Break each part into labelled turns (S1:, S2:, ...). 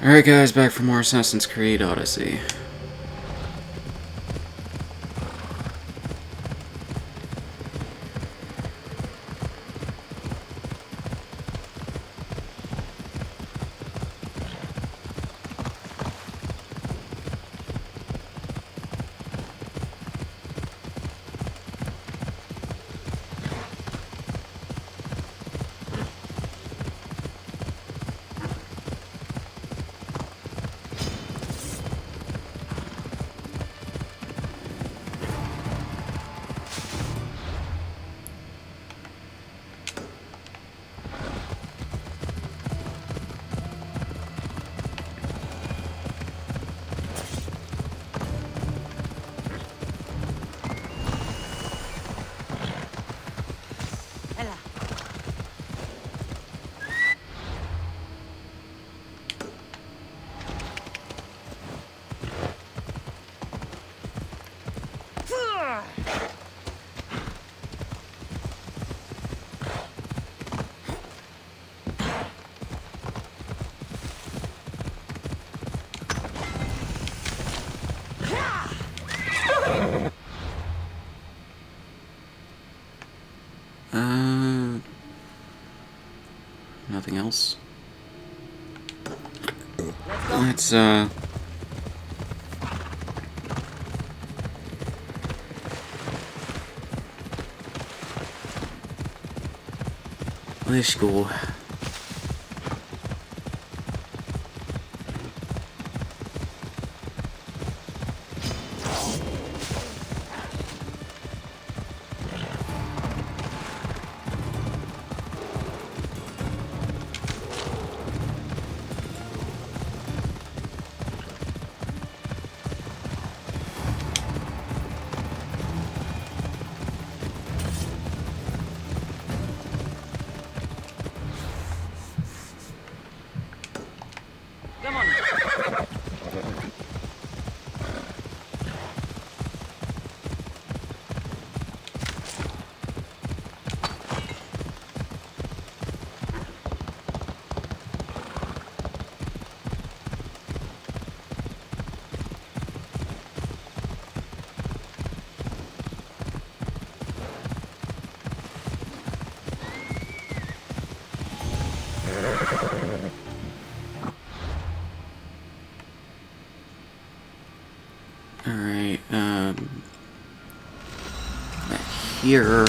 S1: Alright guys, back for more Assassin's Creed Odyssey. Nothing else? Let's, let's go. Alright, back here.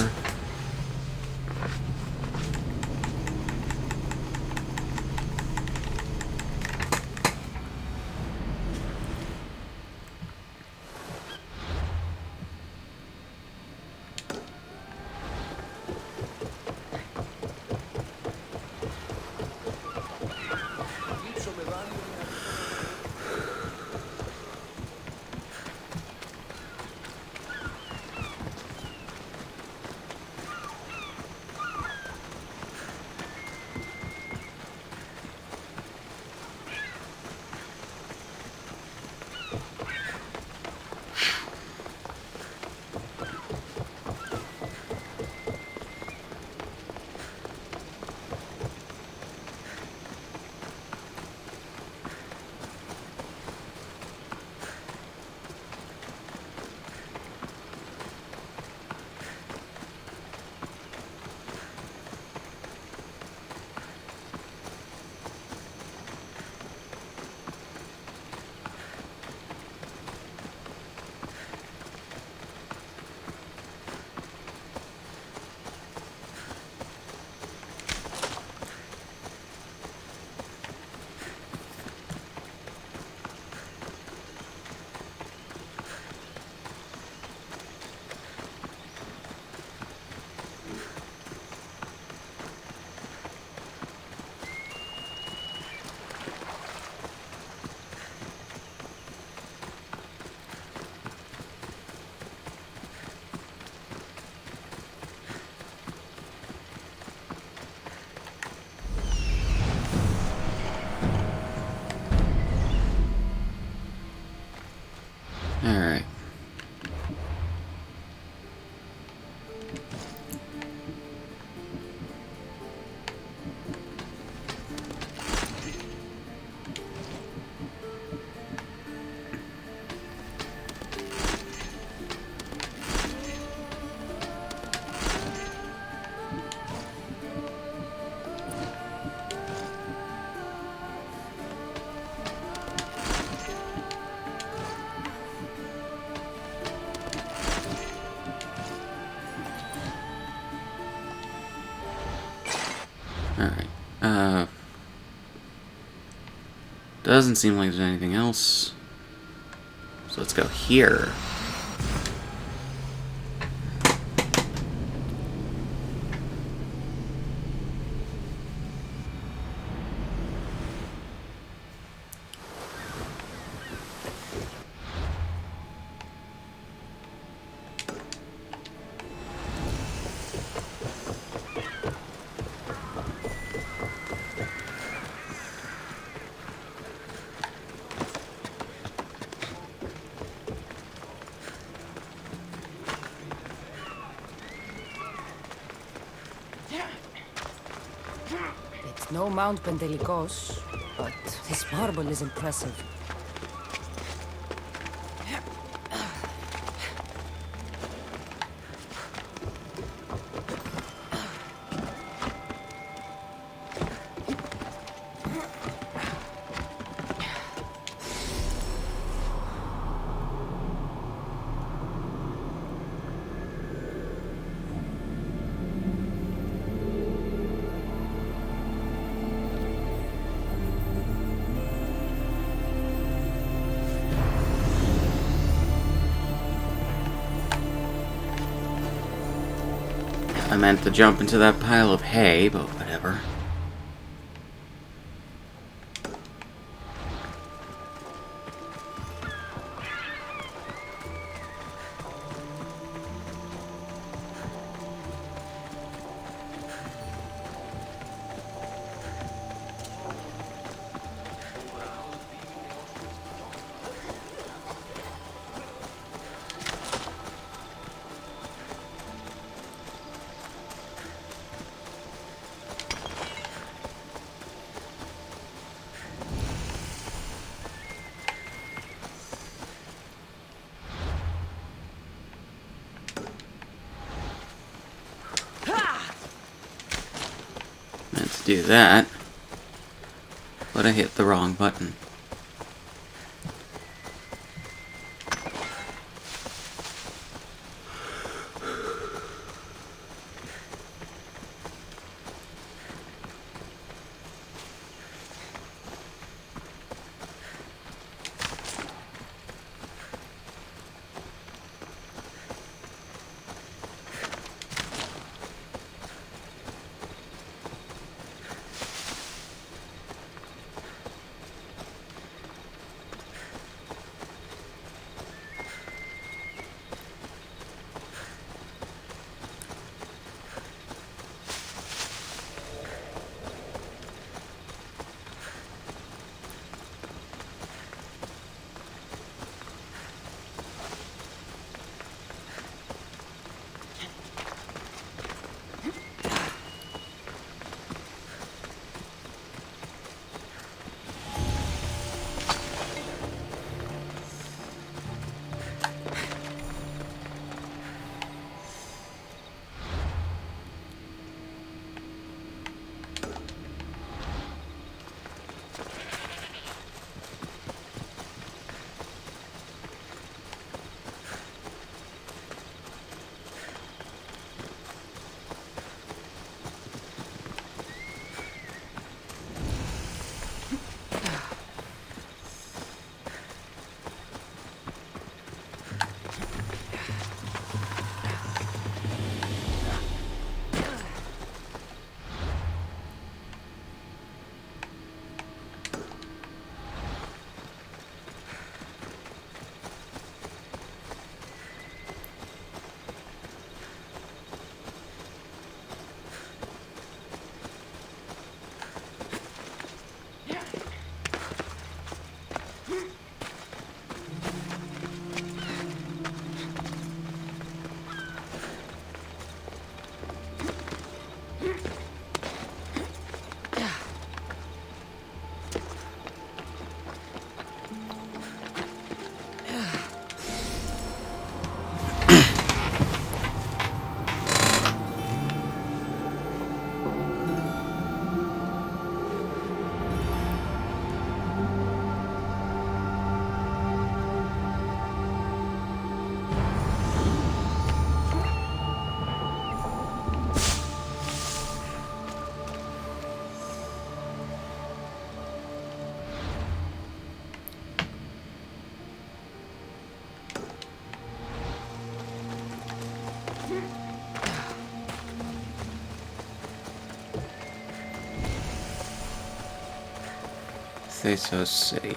S1: Doesn't seem like there's anything else. So let's go here.
S2: It's no Mount Pentelicos, but this marble is impressive.
S1: I meant to jump into that pile of hay, but whatever. Let's do that. But I hit the wrong button. Thesos City.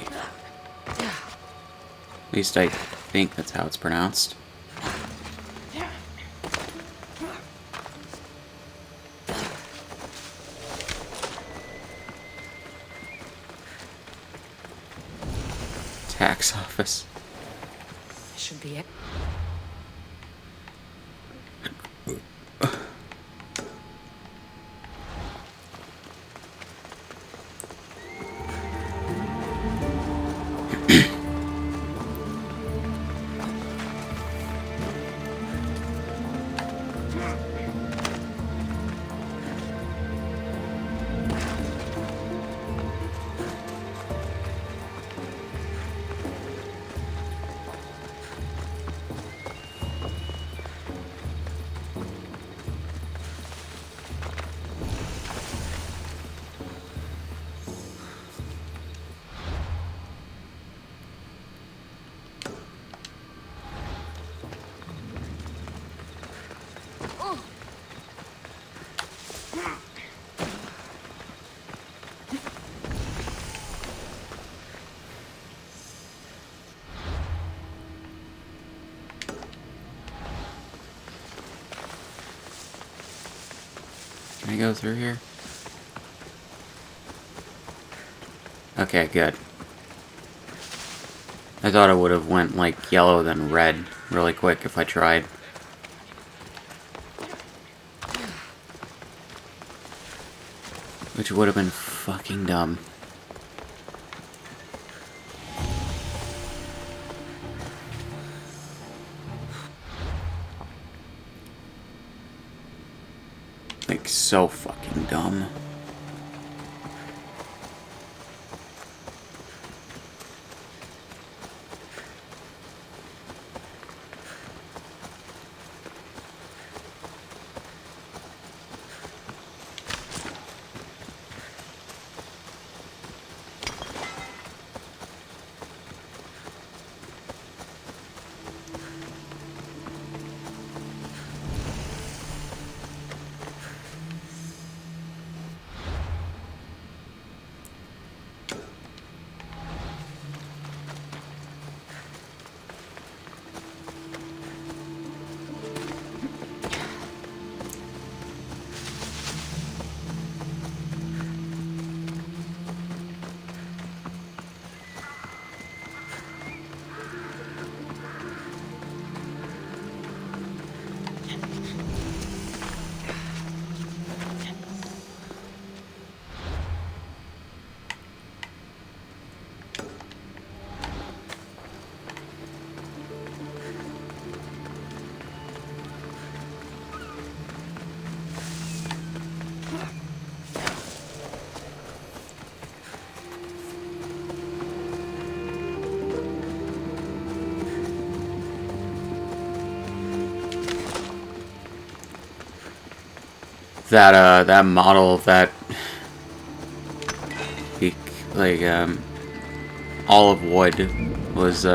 S1: At least I think that's how it's pronounced. Tax office.
S2: Should be it.
S1: Can I go through here? Okay, good. I thought it would have went like yellow then red really quick if I tried. Which would have been fucking dumb. Like, so fucking dumb. That model of that olive wood was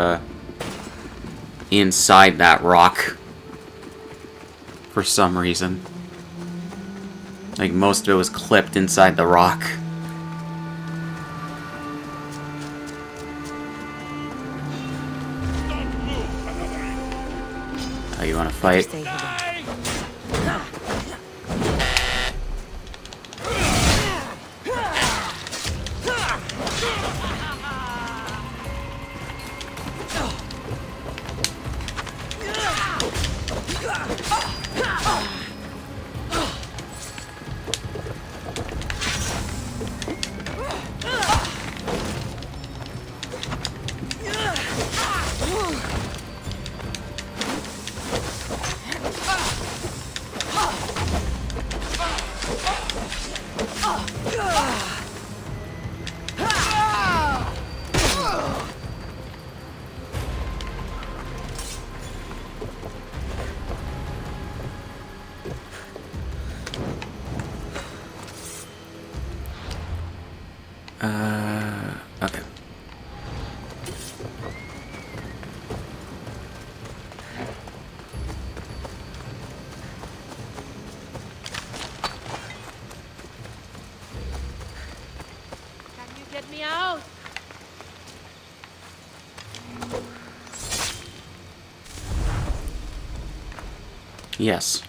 S1: inside that rock for some reason. Like, most of it was clipped inside the rock. Oh, you wanna fight? Okay.
S3: Can you Get me out!
S1: Yes.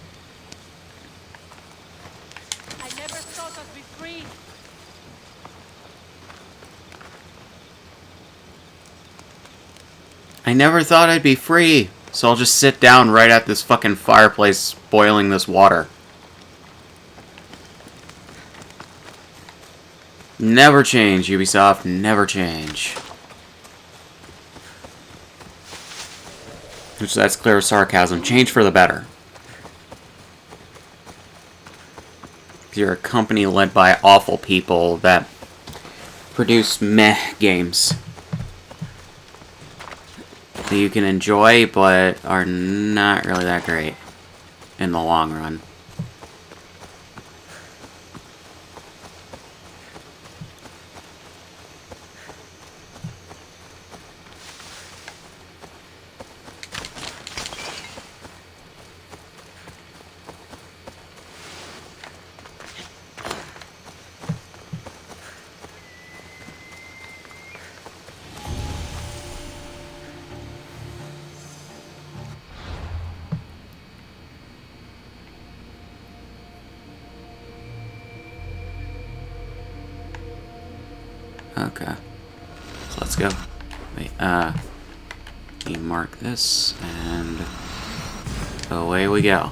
S3: I never thought I'd be free.
S1: I never thought I'd be free, so I'll just sit down right at this fucking fireplace boiling this water. Never change, Ubisoft. Never change. Which, that's clear sarcasm. Change for the better. You're a company led by awful people that produce meh games that you can enjoy, but are not really that great in the long run. Okay. So let's go. Wait, you mark this, and away we go.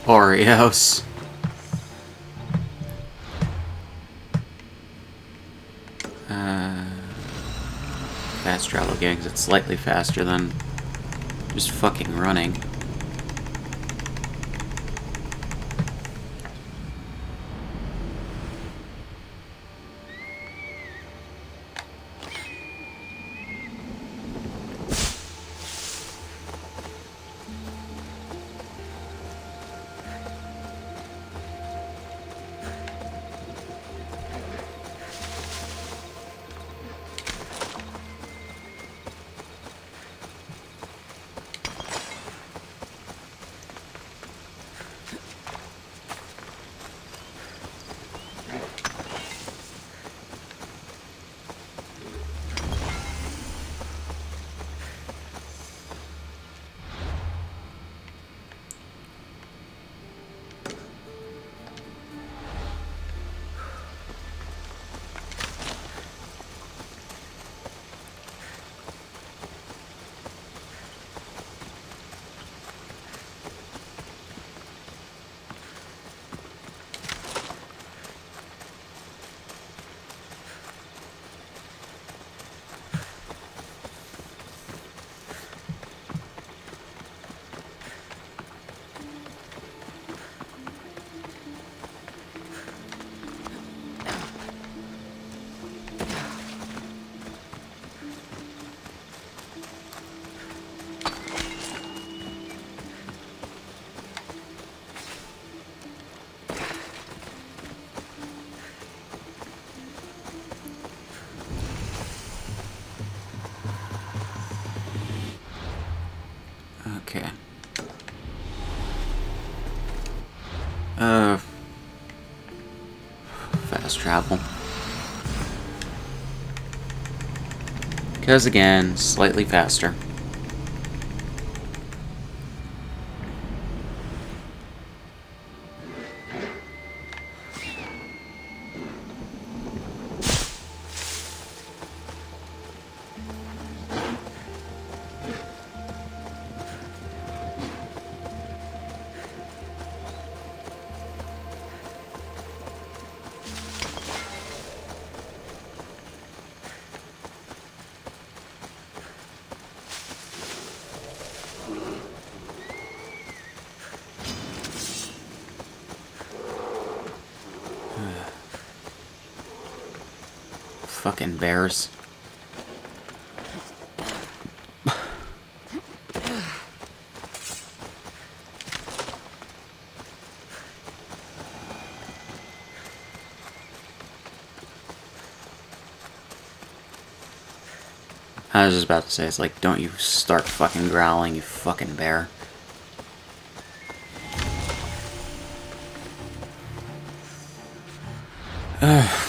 S1: Oreos. Fast travel gangs. It's slightly faster than just fucking running. Okay. Fast travel. Because again, slightly faster. Fucking bears. I was just about to say, it's like, don't you start fucking growling, you fucking bear. Ugh.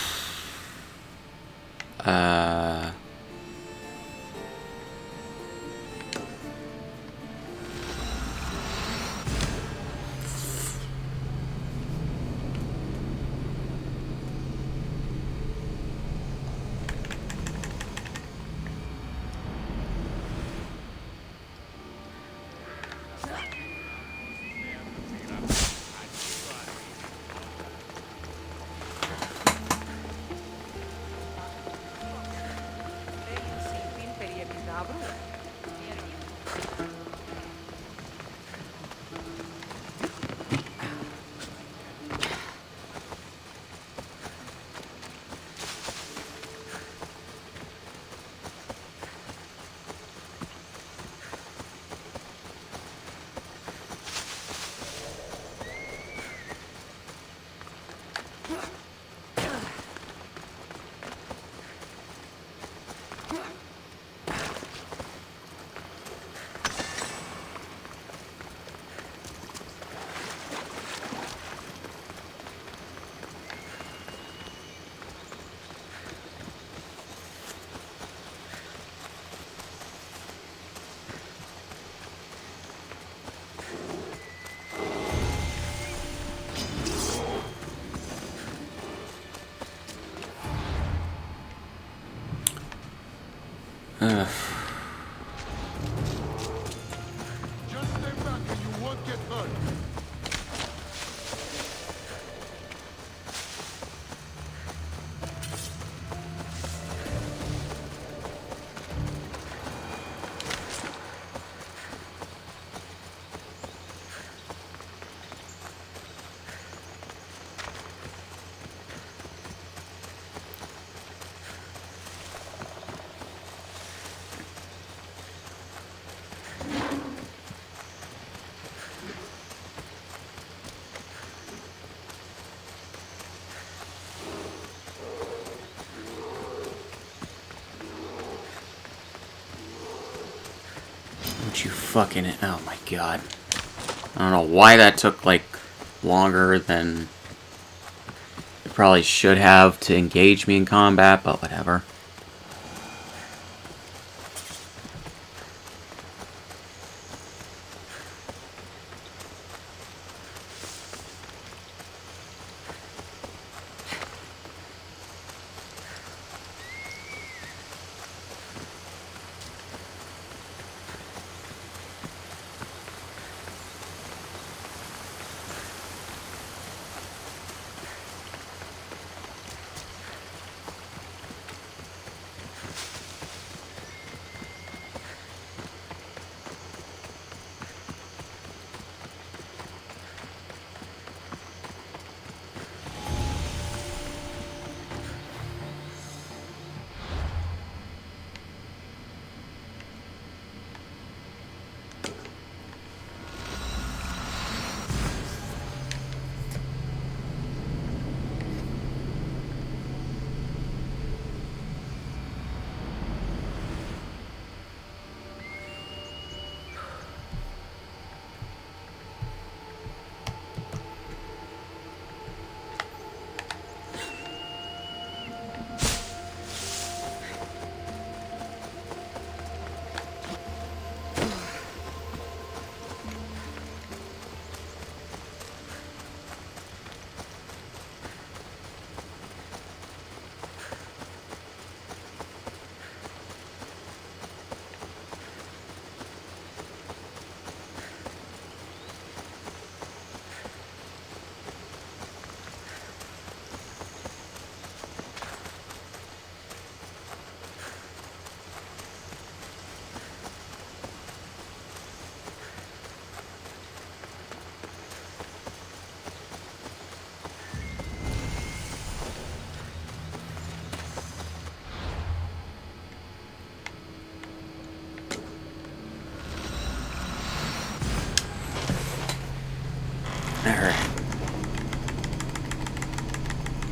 S4: Just stay back and you won't get hurt.
S1: Don't you fucking... Oh my god. I don't know why that took, like, longer than it probably should have to engage me in combat, but whatever. Alright.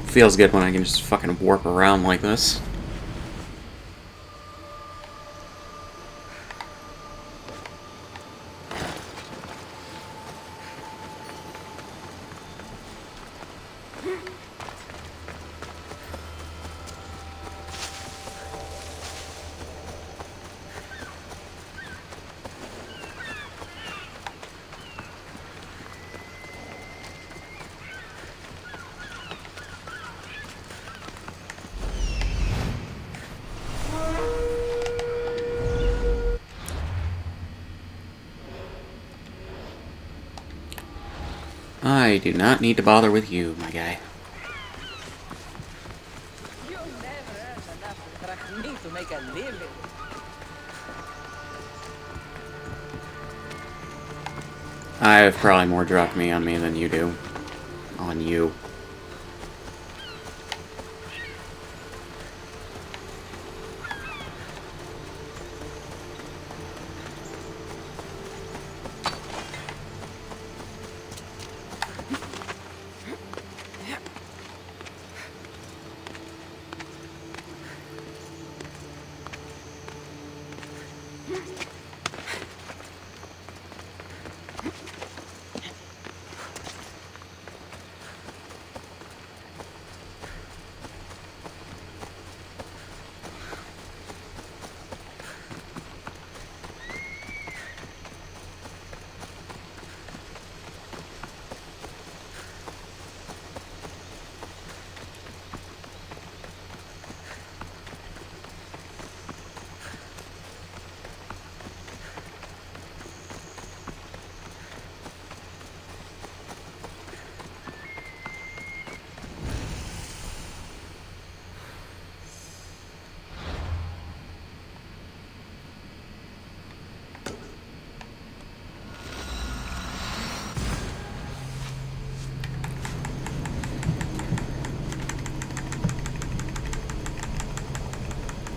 S1: Feels good when I can just fucking warp around like this. I do not need to bother with you, my guy.
S2: You never earned enough to track me to make a living.
S1: I have probably more dropped me on me than you do. On you.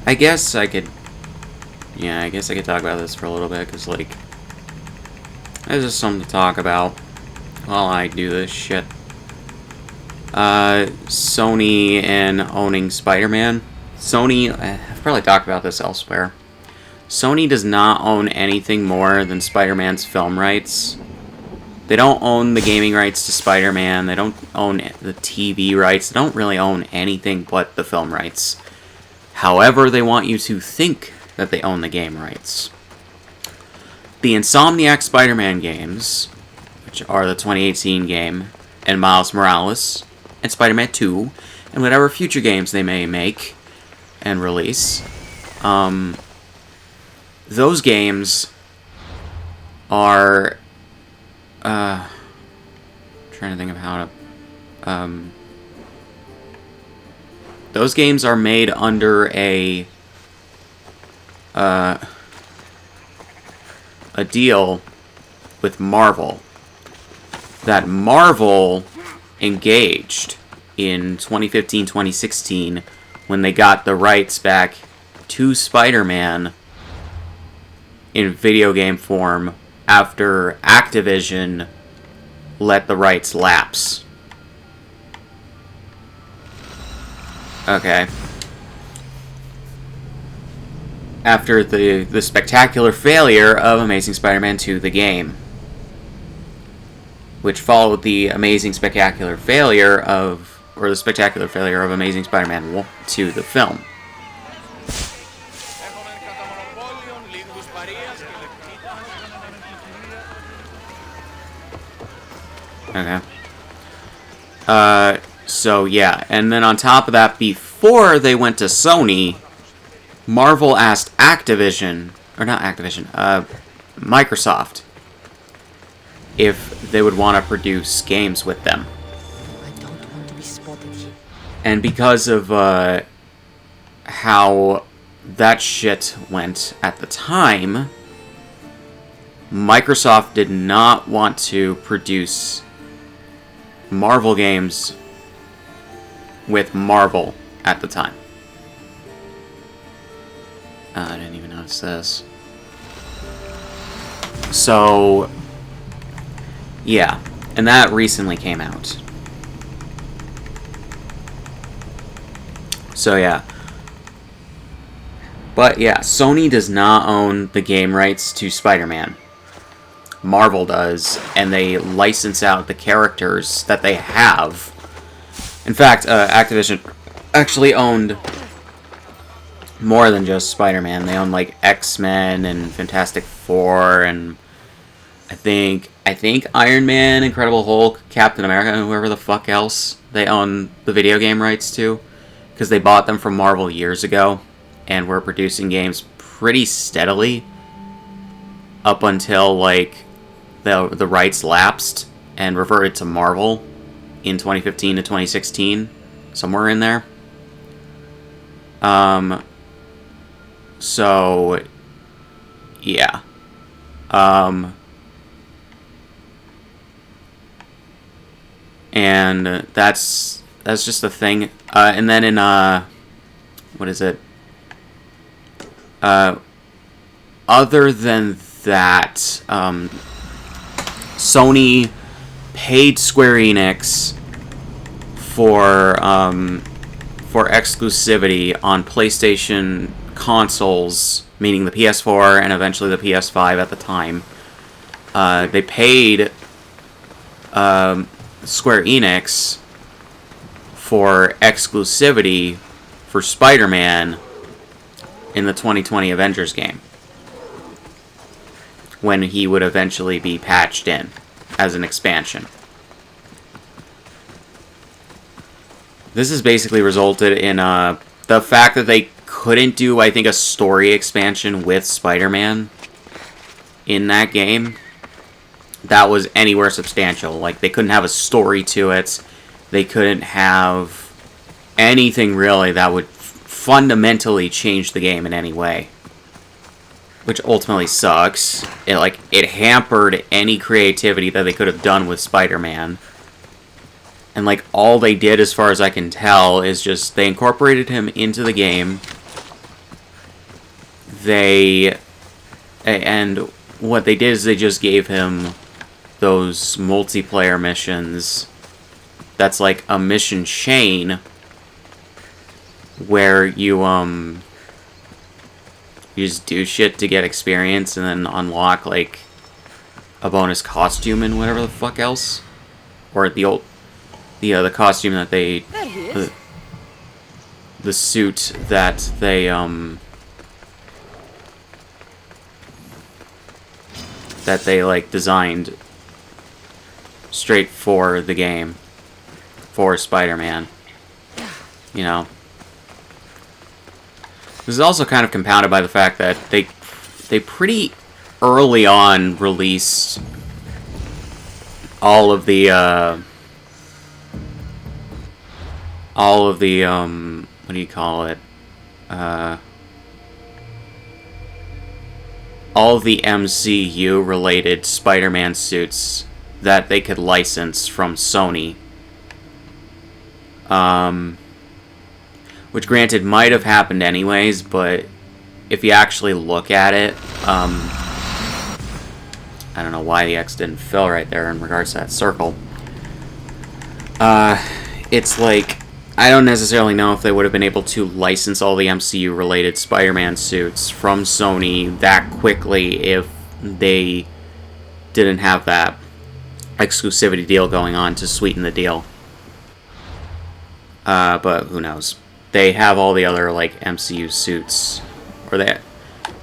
S1: I guess I could... Yeah, I guess I could talk about this for a little bit, because, like... There's just something to talk about while I do this shit. Sony and owning Spider-Man. Sony... I've probably talked about this elsewhere. Sony does not own anything more than Spider-Man's film rights. They don't own the gaming rights to Spider-Man. They don't own the TV rights. They don't really own anything but the film rights. However, they want you to think that they own the game rights. The Insomniac Spider-Man games, which are the 2018 game, and Miles Morales, and Spider-Man 2, and whatever future games they may make and release, those games are... trying to think of how to... Those games are made under a deal with Marvel. That Marvel engaged in 2015-2016 when they got the rights back to Spider-Man in video game form after Activision let the rights lapse. Okay. After the spectacular failure of Amazing Spider-Man 2, the game. Which followed the amazing spectacular failure of... Or the spectacular failure of Amazing Spider-Man 2, the film. Okay. So, yeah. And then on top of that, before they went to Sony, Marvel asked Activision, or not Activision, Microsoft, if they would want to produce games with them.
S2: I don't want to be spotted here.
S1: And because of how that shit went at the time, Microsoft did not want to produce Marvel games with Marvel at the time. I didn't even notice this. So, yeah. And that recently came out. So yeah. But yeah, Sony does not own the game rights to Spider-Man. Marvel does, and they license out the characters that they have. In fact, Activision actually owned more than just Spider-Man. They own like X-Men and Fantastic Four, and I think Iron Man, Incredible Hulk, Captain America, and whoever the fuck else they own the video game rights to, because they bought them from Marvel years ago and were producing games pretty steadily up until like the rights lapsed and reverted to Marvel in 2015 to 2016, somewhere in there. So yeah. And that's just the thing. And then in what is it? Other than that, Sony paid Square Enix for exclusivity on PlayStation consoles, meaning the PS4 and eventually the PS5 at the time. They paid Square Enix for exclusivity for Spider-Man in the 2020 Avengers game, when he would eventually be patched in as an expansion. This has basically resulted in the fact that they couldn't do, I think, a story expansion with Spider-Man in that game that was anywhere substantial. Like, they couldn't have a story to it. They couldn't have anything really that would fundamentally change the game in any way, which ultimately sucks. It hampered any creativity that they could have done with Spider-Man. And like all they did, as far as I can tell, is just they incorporated him into the game. And what they did is they just gave him those multiplayer missions. That's like a mission chain where you just do shit to get experience and then unlock like a bonus costume and whatever the fuck else, or the costume that they the suit that they like designed straight for the game for Spider-Man. You know. This is also kind of compounded by the fact that they pretty early on released all of the what do you call it? All of the MCU related Spider-Man suits that they could license from Sony. Which, granted, might have happened anyways, but if you actually look at it, I don't know why the X didn't fill right there in regards to that circle. It's like, I don't necessarily know if they would have been able to license all the MCU-related Spider-Man suits from Sony that quickly if they didn't have that exclusivity deal going on to sweeten the deal. But who knows? They have all the other, like, MCU suits. Or they...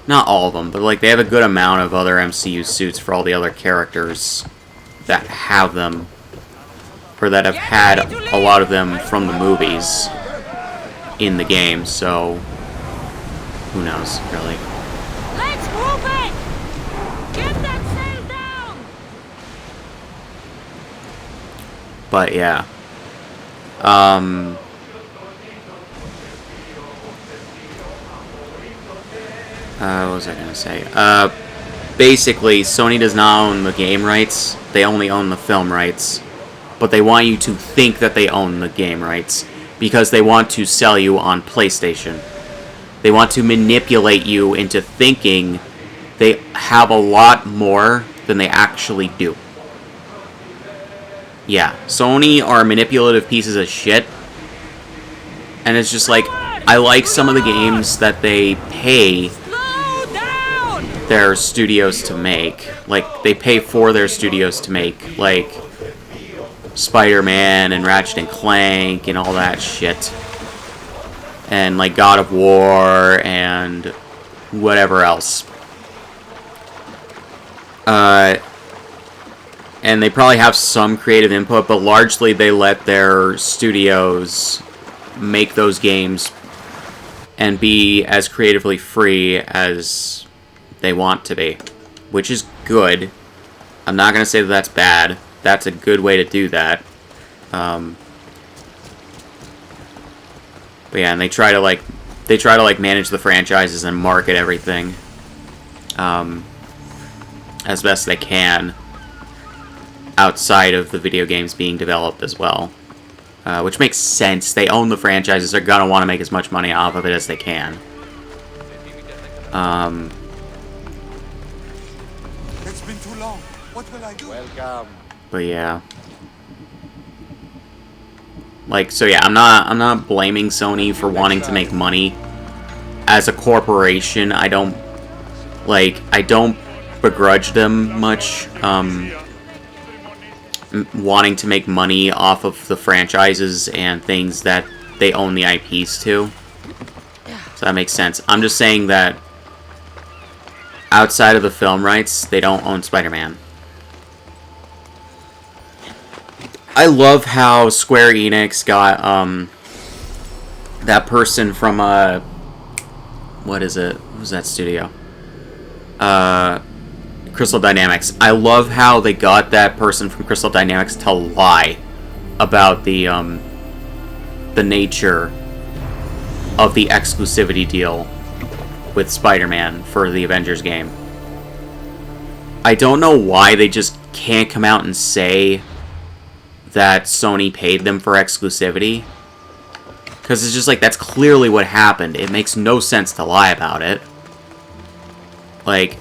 S1: Not all of them, but, like, they have a good amount of other MCU suits for all the other characters that have them. Or that have had a lot of them from the movies in the game, so... Who knows, really?
S3: Let's move it! Get that sail down!
S1: But, yeah. What was I gonna say? Basically, Sony does not own the game rights. They only own the film rights. But they want you to think that they own the game rights because they want to sell you on PlayStation. They want to manipulate you into thinking they have a lot more than they actually do. Yeah, Sony are manipulative pieces of shit. And it's just like, I like some of the games that they pay their studios to make. Like, they pay for their studios to make, like, Spider-Man and Ratchet and Clank and all that shit. And, like, God of War and whatever else. And they probably have some creative input, but largely they let their studios make those games and be as creatively free as they want to be, which is good. I'm not going to say that that's bad. That's a good way to do that. But yeah, and they try to like manage the franchises and market everything as best they can outside of the video games being developed as well. Which makes sense. They own the franchises. They're going to want to make as much money off of it as they can.
S5: It's been too long. What will I do?
S4: Welcome.
S1: But yeah. Like, so yeah, I'm not blaming Sony for wanting to make money. As a corporation, I don't begrudge them much, wanting to make money off of the franchises and things that they own the IPs to. So that makes sense. I'm just saying that outside of the film rights, they don't own Spider-Man. I love how Square Enix got that person from what is it? What was that studio? Crystal Dynamics. I love how they got that person from Crystal Dynamics to lie about the nature of the exclusivity deal with Spider-Man for the Avengers game. I don't know why they just can't come out and say that Sony paid them for exclusivity. Because it's just like, that's clearly what happened. It makes no sense to lie about it. Like,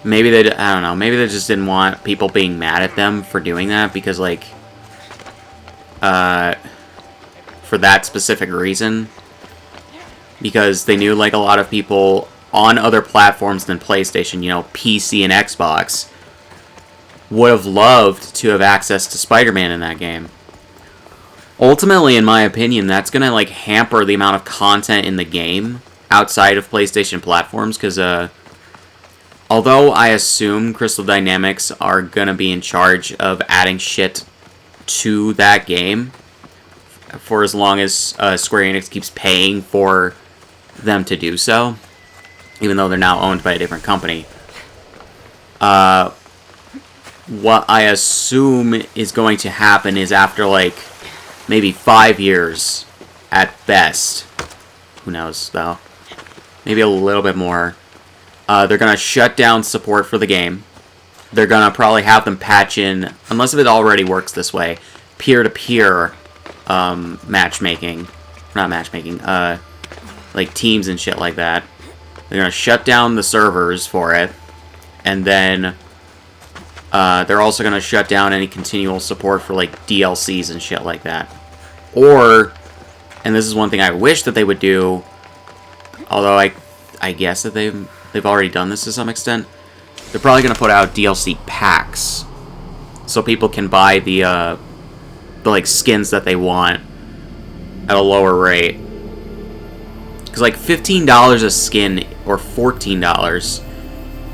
S1: maybe they, I don't know, maybe they just didn't want people being mad at them for doing that, because, like, for that specific reason. Because they knew, like, a lot of people on other platforms than PlayStation, you know, PC and Xbox, would have loved to have access to Spider-Man in that game. Ultimately, in my opinion, that's going to, like, hamper the amount of content in the game outside of PlayStation platforms, because, although I assume Crystal Dynamics are going to be in charge of adding shit to that game for as long as Square Enix keeps paying for them to do so, even though they're now owned by a different company. What I assume is going to happen is after, like, maybe 5 years at best, who knows, though, maybe a little bit more, they're going to shut down support for the game. They're going to probably have them patch in, unless if it already works this way, peer-to-peer matchmaking. Not matchmaking, like teams and shit like that. They're going to shut down the servers for it, and then they're also going to shut down any continual support for, like, DLCs and shit like that. Or, and this is one thing I wish that they would do, although I guess that they've already done this to some extent, they're probably going to put out DLC packs, so people can buy the like, skins that they want at a lower rate. Because, like, $15 a skin, or $14,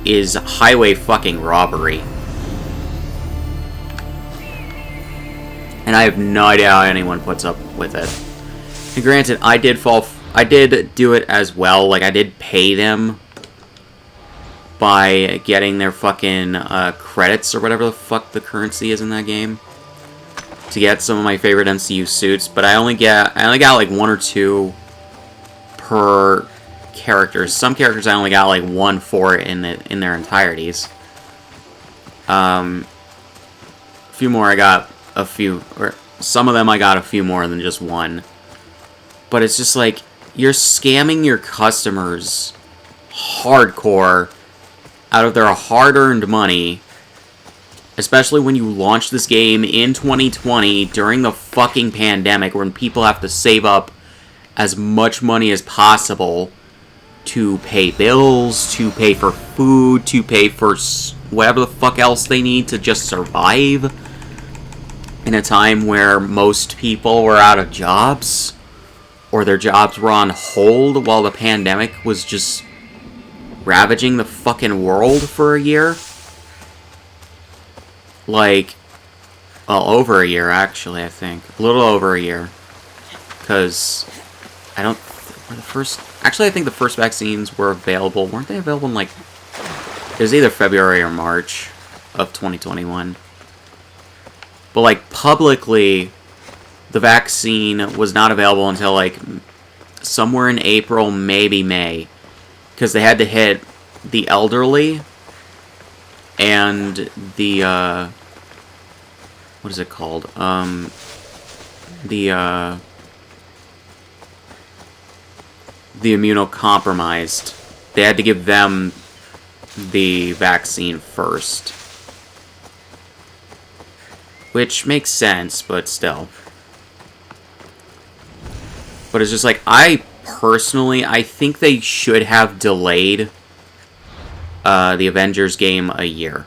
S1: is highway fucking robbery. And I have no idea how anyone puts up with it. And granted, I did do it as well. Like, I did pay them by getting their fucking credits, or whatever the fuck the currency is in that game, to get some of my favorite MCU suits. But I only got like 1 or 2 per character. Some characters I only got like 1 for in their entireties. A few more I got a few, or some of them I got a few more than just 1. But it's just like, you're scamming your customers hardcore out of their hard-earned money Especially when you launch this game in 2020 during the fucking pandemic when people have to save up as much money as possible to pay bills, to pay for food, to pay for whatever the fuck else they need to just survive. In a time where most people were out of jobs, or their jobs were on hold while the pandemic was just ravaging the fucking world for a year. Like, well, over a year, actually, I think. A little over a year. Because, I don't... Were the first... Actually, I think the first vaccines were available. Weren't they available in, like... It was either February or March of 2021. But, like, publicly, the vaccine was not available until, like, somewhere in April, maybe May. Because they had to hit the elderly and the, what is it called? The immunocompromised. They had to give them the vaccine first. Which makes sense, but still. But it's just like, I think they should have delayed the Avengers game a year.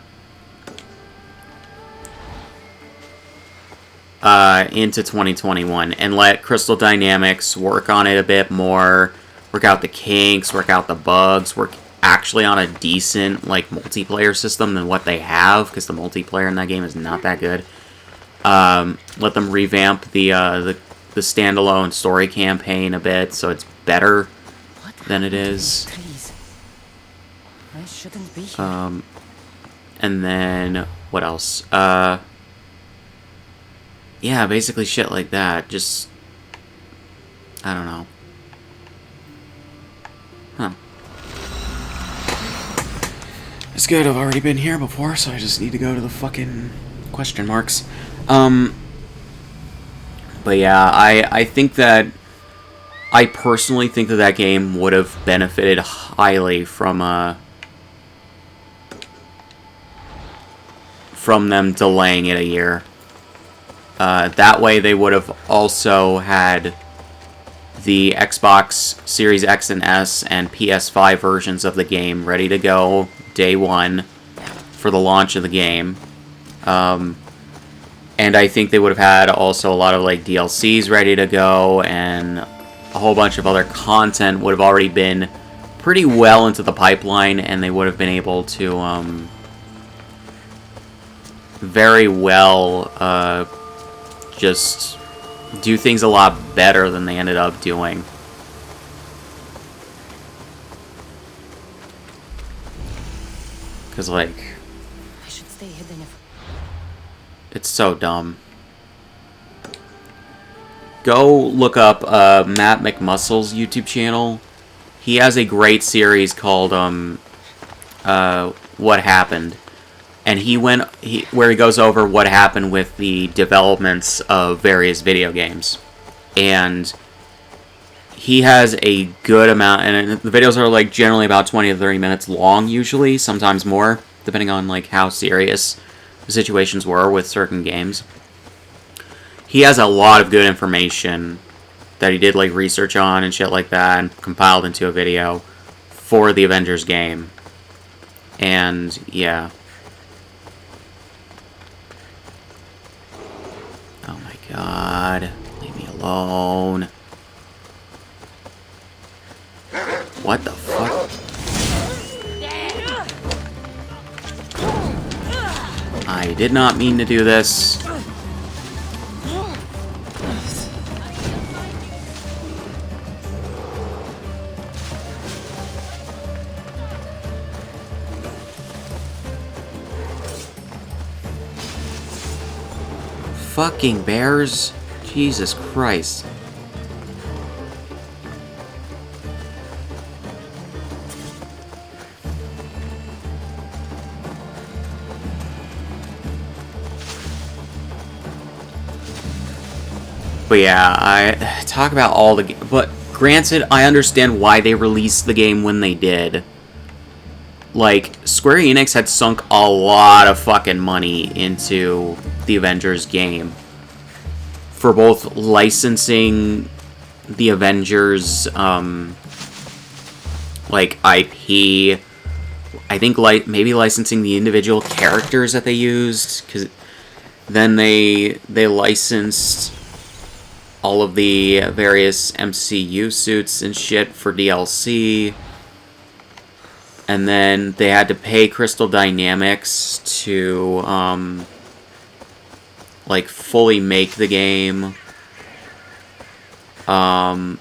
S1: Into 2021. And let Crystal Dynamics work on it a bit more. Work out the kinks, work out the bugs, work actually on a decent, like, multiplayer system than what they have. Because the multiplayer in that game is not that good. Let them revamp the standalone story campaign a bit so it's better than it is.
S2: I shouldn't be here.
S1: And then what else? Yeah, basically shit like that. Just I don't know. Huh. It's good, I've already been here before, so I just need to go to the fucking question marks. But yeah, I think that... I personally think that that game would have benefited highly from them delaying it a year. That way they would have also had the Xbox Series X and S and PS5 versions of the game ready to go day one for the launch of the game. And I think they would have had also a lot of like DLCs ready to go, and a whole bunch of other content would have already been pretty well into the pipeline, and they would have been able to very well just do things a lot better than they ended up doing. Because, like,
S2: I should stay hidden if...
S1: it's so dumb. Go look up Matt McMuscle's YouTube channel. He has a great series called What Happened. And where he goes over what happened with the developments of various video games. And he has a good amount, and the videos are like generally about 20 to 30 minutes long usually, sometimes more, depending on like how serious the situations were with certain games. He has a lot of good information that he did like research on and shit like that, and compiled into a video for the Avengers game. And yeah. Oh my god. Leave me alone. What the fuck? I did not mean to do this. Fucking bears. Jesus Christ. But yeah, I talk about all the... But granted, I understand why they released the game when they did. like, Square Enix had sunk a lot of fucking money into the Avengers game for both licensing the Avengers, like, IP, I think, like, maybe licensing the individual characters that they used, because then they licensed all of the various MCU suits and shit for DLC. And then they had to pay Crystal Dynamics to, like, fully make the game. And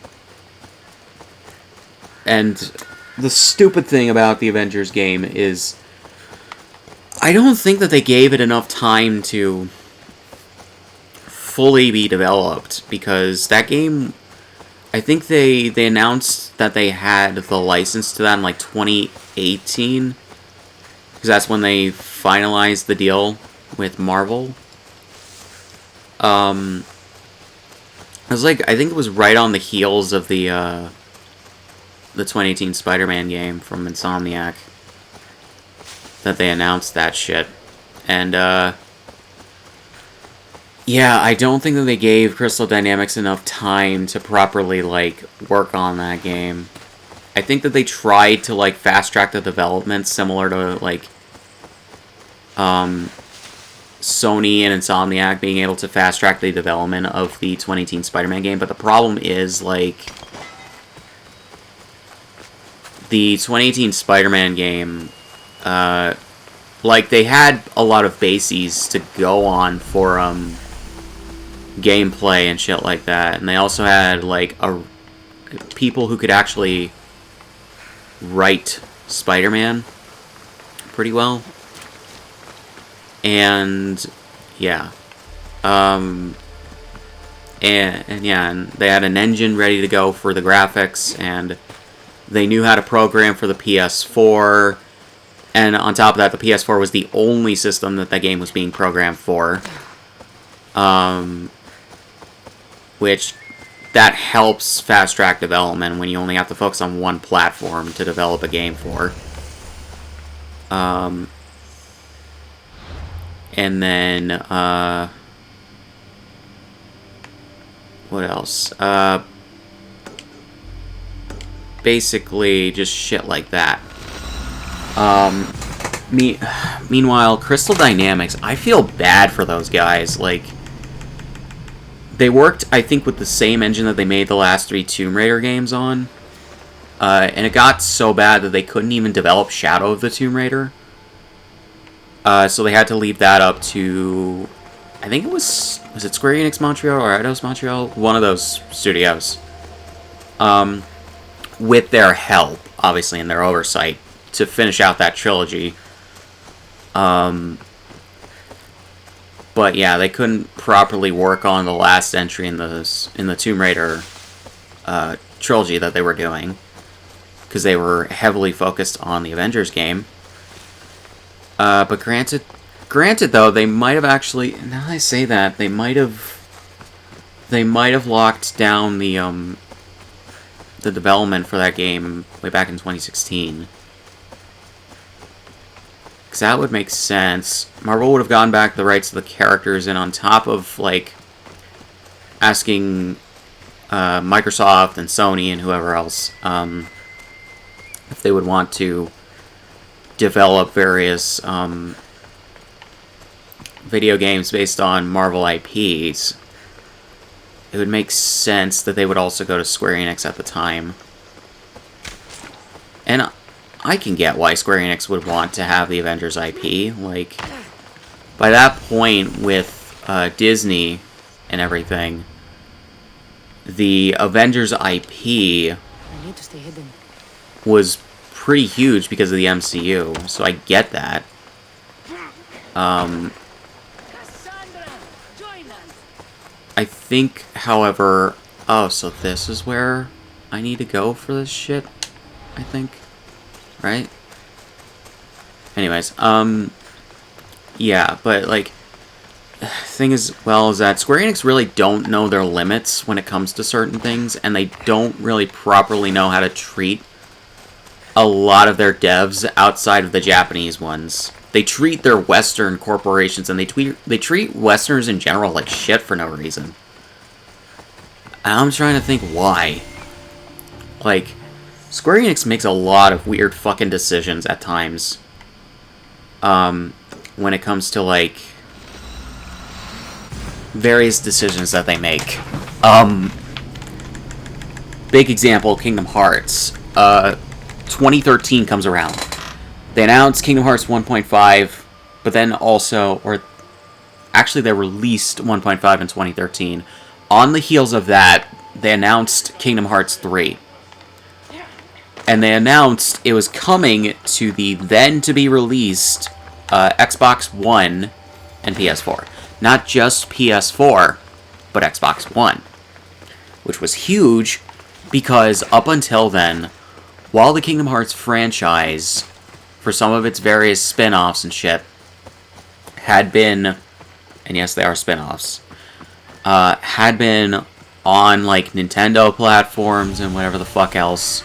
S1: the stupid thing about the Avengers game is I don't think that they gave it enough time to fully be developed, because that game, I think they announced that they had the license to that in like 2018, because that's when they finalized the deal with Marvel. It was like, I think it was right on the heels of the 2018 Spider-Man game from Insomniac that they announced that shit. And yeah, I don't think that they gave Crystal Dynamics enough time to properly, like, work on that game. I think that they tried to, like, fast-track the development, similar to, like, Sony and Insomniac being able to fast-track the development of the 2018 Spider-Man game, but the problem is, like, the 2018 Spider-Man game, like, they had a lot of bases to go on for, gameplay and shit like that, and they also had, like, people who could actually write Spider-Man pretty well. And yeah, and yeah, and they had an engine ready to go for the graphics, and they knew how to program for the PS4. And on top of that, the PS4 was the only system that game was being programmed for. Which, that helps fast-track development when you only have to focus on one platform to develop a game for. And then, what else? Basically, just shit like that. Meanwhile, Crystal Dynamics, I feel bad for those guys. Like, they worked, I think, with the same engine that they made the last 3 Tomb Raider games on. And it got so bad that they couldn't even develop Shadow of the Tomb Raider. So they had to leave that up to, I think it was it Square Enix Montreal or Eidos Montreal? One of those studios. With their help, obviously, and their oversight, to finish out that trilogy. But yeah, they couldn't properly work on the last entry in the Tomb Raider trilogy that they were doing, because they were heavily focused on the Avengers game. But granted though, they might have actually, now that I say that, they might have locked down the development for that game way back in 2016. Because that would make sense. Marvel would have gotten back the rights to the characters, and on top of, like, asking Microsoft and Sony and whoever else if they would want to develop various video games based on Marvel IPs, it would make sense that they would also go to Square Enix at the time. And I can get why Square Enix would want to have the Avengers IP. Like, by that point, with Disney and everything, the Avengers IP
S2: I need to stay hidden.
S1: was pretty huge because of the MCU, so I get that.
S3: Cassandra, join us.
S1: I think, however... Oh, so this is where I need to go for this shit, I think. Right? Anyways, yeah, but, like, thing is, well, is that Square Enix really don't know their limits when it comes to certain things, and they don't really properly know how to treat a lot of their devs outside of the Japanese ones. They treat their Western corporations and they treat Westerners in general like shit for no reason. And I'm trying to think why. Like, Square Enix makes a lot of weird fucking decisions at times. When it comes to, like, various decisions that they make. Big example, Kingdom Hearts. 2013 comes around. They announced Kingdom Hearts 1.5, but then also, or actually they released 1.5 in 2013. On the heels of that, they announced Kingdom Hearts 3. And they announced it was coming to the then-to-be-released Xbox One and PS4. Not just PS4, but Xbox One. Which was huge, because up until then, while the Kingdom Hearts franchise, for some of its various spin-offs and shit, had been, and yes, they are spin-offs, had been on, like, Nintendo platforms and whatever the fuck else.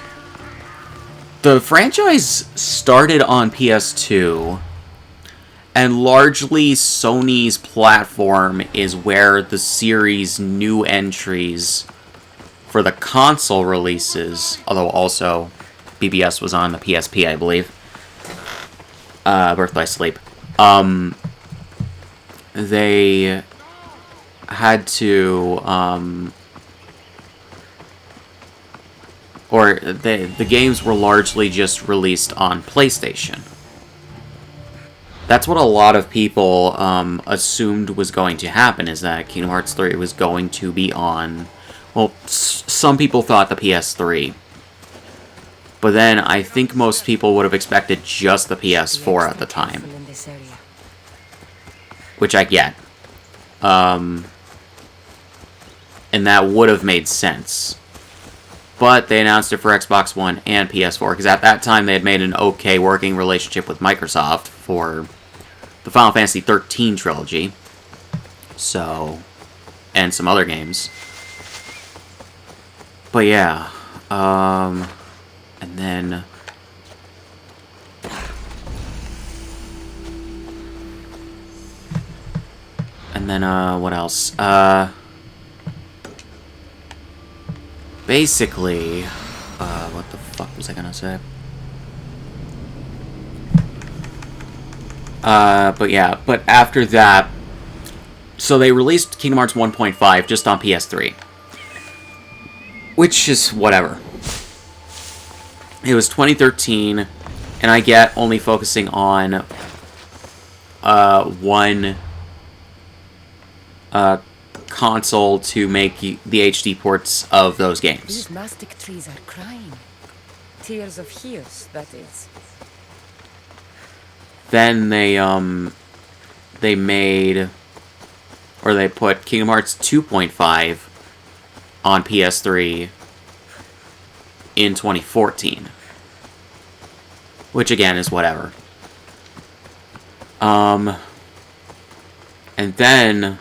S1: The franchise started on PS2, and largely Sony's platform is where the series' new entries for the console releases, although also BBS was on the PSP, I believe. Birth by Sleep. They had to, or the games were largely just released on PlayStation. That's what a lot of people assumed was going to happen, is that Kingdom Hearts 3 was going to be on, well, some people thought the PS3. But then I think most people would have expected just the PS4 at the time. Which I get. And that would have made sense. But they announced it for Xbox One and PS4, because at that time they had made an okay working relationship with Microsoft for the Final Fantasy XIII trilogy. So, and some other games. But yeah, and then what else? Basically, what the fuck was I gonna say? But yeah, but after that, so they released Kingdom Hearts 1.5 just on PS3. Which is whatever. It was 2013, and I get only focusing on one console to make the HD ports of those games.
S2: These mastic trees are crying. Tears of hears, that is.
S1: Then they made, or they put Kingdom Hearts 2.5 on PS3 in 2014. Which again is whatever. And then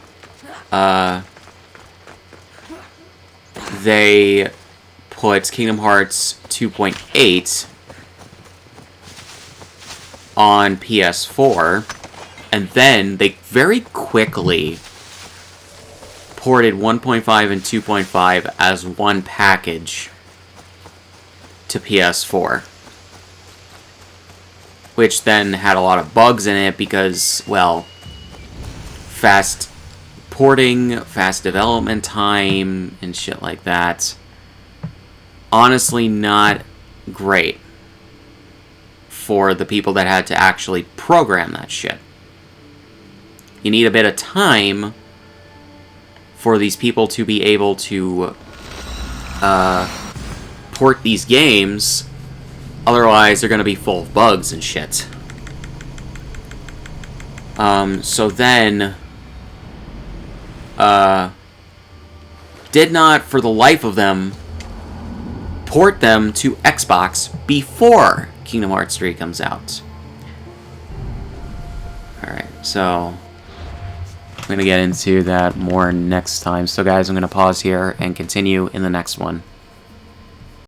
S1: they put Kingdom Hearts 2.8 on PS4, and then they very quickly ported 1.5 and 2.5 as one package to PS4. Which then had a lot of bugs in it because, well, fast porting, fast development time, and shit like that. Honestly, not great for the people that had to actually program that shit. You need a bit of time for these people to be able to port these games. Otherwise, they're going to be full of bugs and shit. So then, did not, for the life of them, port them to Xbox before Kingdom Hearts 3 comes out. Alright, so I'm going to get into that more next time. So guys, I'm going to pause here and continue in the next one.